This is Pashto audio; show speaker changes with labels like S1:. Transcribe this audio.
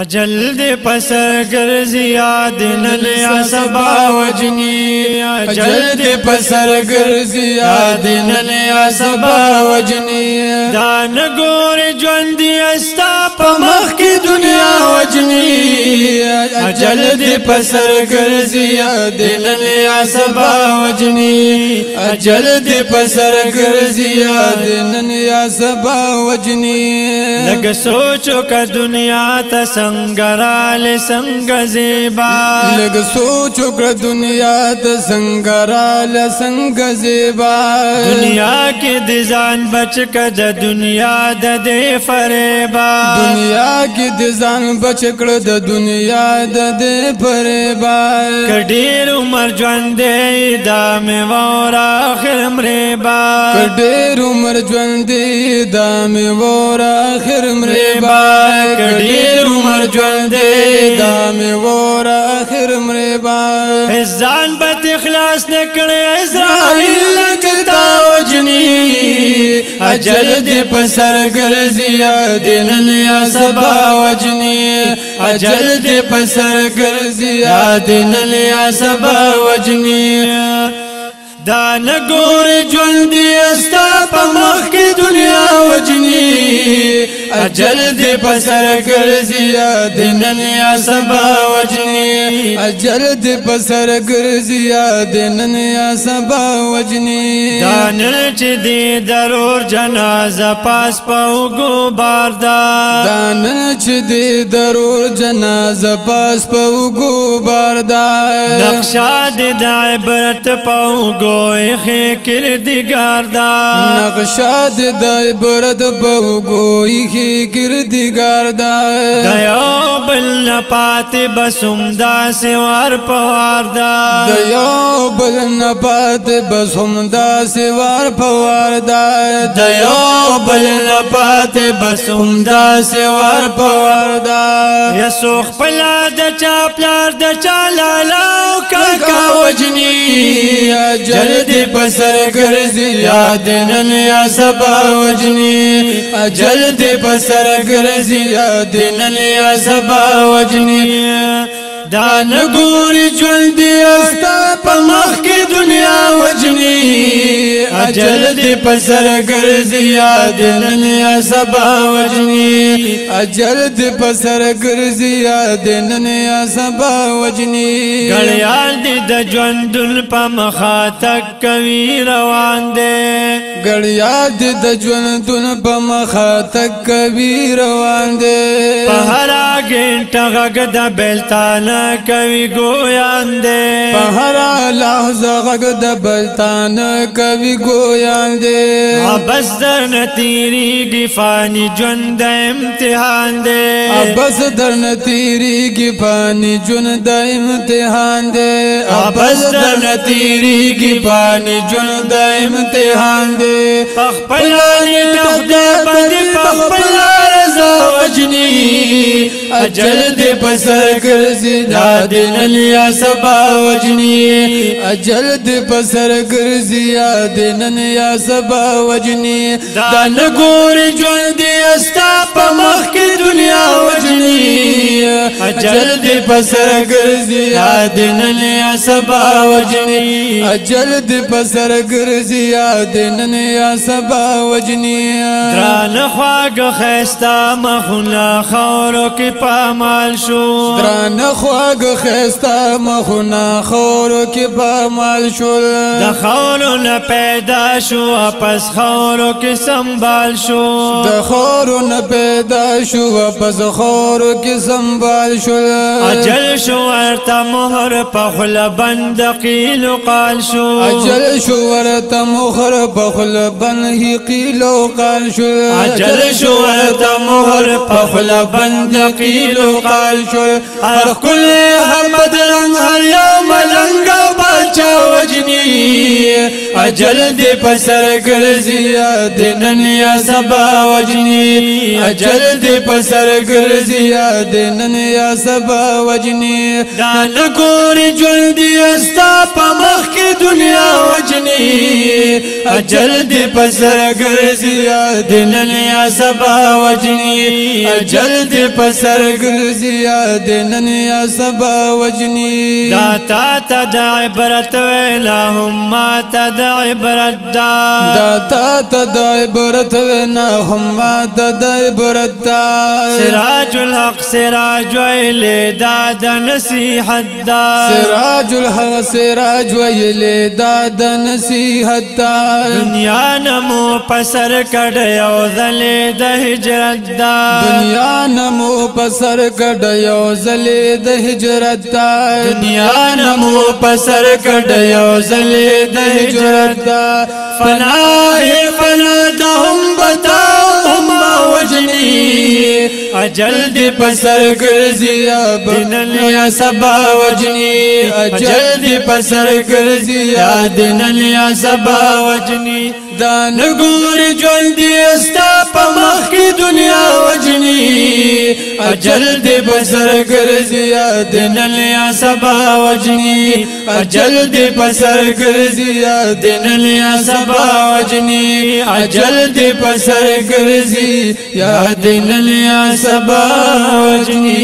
S1: اجل دے پسر گرزی یاد نن یا سبا وجنی اجل دے پسر گرزی یاد نن یا سبا وجنی دان گور جوندی استا پمخ کی دنیا وجنی اجل دے پسر گرزی یاد نن یا سبا وجنی اجل دے پسر گرزی یاد نن یا سبا وجنی لگ سوچو کا دنیا تا سنگرال سنگ زیبا لگ سوچو کر دنیا تا سنگرال سنگ زیبا دنیا کی دیزان بچ کد دنیا دا دے فریبا دنیا کی دیزان بچ کد دنیا دا دے فریبا کدیر عمر جوان دے دام وور آخر مریبا کدیر عمر جوان دے دام وور آخر مریبا کدیر عمر جوان دے دام وور آخر مریبا حزان بت اخلاص نکڑے اسرائیل لگتا وجنی اجل دے پسر گرزی یاد نن یا سبا وجنی اجل دے پسر گرزی یاد نن یا سبا وجنی دان گور جوندی استا پمخ کی دنیا وجنی اجل دے پسر گرزی یاد نن یا سبا وجنی اجل دے پسر گرزی یاد نن یا سبا وجنی دانن چی دی درور جنازہ پاس پاو گو باردا دانن چی دی درور جنازہ پاس پاو گو باردا نقشہ دی دا عبرت پاو گو خی کردگار دا نقشہ دی دا عبرت پاو گوئی خی کردگار دا دیو بل نپات بسم دا سوار پوار دا دیو بل نپات بسم دا سوار پوار دا دیو بل نپات بسم دا سوار پوار دا یسوخ پلا دا چا پلار دا چا لالاو کاکا وجنی اجل دے پسر گرزی یاد نن یا سبا وجنی اجل دے پسر گرزی یاد نن یا سبا وجنی دان گوری جوندی استا پمخ کی دنیا وجنی اجل دے پسر گرزی یاد نن یا سبا وجنی اجل دے پسر گرزی یاد نن یا سبا وجنی گڑیال دی دا جوندن پمخا تک کوی روان دے گڑیال دی دا جوندن پمخا تک کوی روان دے پہرا گھنٹا غگ دا بیلتانا کوي ګویان دې په هر لحظه غږ د بلتان کوي ګویان دې ابس درن تیریږي فانی ژوند د امتحان دې ابس درن تیریږي فانی ژوند د امتحان دې ابس درن تیریږي فانی ژوند د امتحان دې خپل نیټه د باندې خپل رضا وجنی اجل دې پسر گرزی یاد نن یا سبا وجنی اجل دے پسر گرزی یاد نن یا سبا وجنی دان گور جوندی استا پمخ کی دنیا وجنی اجل دے پسر گرزی یاد نن یا سبا وجنی اجل دے پسر گرزی یاد نن یا سبا وجنی دران خواگ خیستا مخونا خورو کی پامال شو دران خواگ خیستا مخونا خورو کی پامال شول دا خورو نا پیدا شو اپس خورو کی سنبال شو دا خورو نا پیدا شو اپس خورو کی سنبال شول اجل شو ورطا مہر پخل بند قیل و قال شو اجل شو ورطا مہر پخل بند ہی قیل و قال شو اجل شو ورطا مہر پخل بند قیل و قال شو ہر کل احمد رنگ ہر یوم لنگا بل چا وجنی اجل دې پسر ګرځي دنن یا سبا وجنی اجل دې پسر ګرځي دنن یا سبا وجنی دا نګور ژوند استا په مخ کې دنیا وجنی اجل دې پسر ګرځي دنن یا سبا وجنی اجل دې پسر ګرځي دنن یا سبا وجنی دا تا ته د عبرت ویلا هم تا د عبرت دا تا ته د عبرت وینا هم تا د عبرت دا سراج الحق سراج ویل دا د نصیحت دا سراج الحق سراج ویل دا د نصیحت دا دنیا نمو پسر کډ یو ځل د هجرت دا دنیا نمو پسر کډ یو ځل د هجرت دا دنیا نمو پسر کډ یو ځل د هجرت دا فنا دا هم بتا هم وجنی اجل دې پسر ګرځي دنن یا سبا وجنی اجل دې پسر ګرځي دنن یا سبا وجنی دا نګور ژوند استا په مخ کې دنیا وجنی اجل دې پسر ګرځي دنن یا سبا وجنی اجل دې پسر ګرځي دنن یا سبا وجنی اجل دې پسر ګرځي یا دنن یا سبا وجنی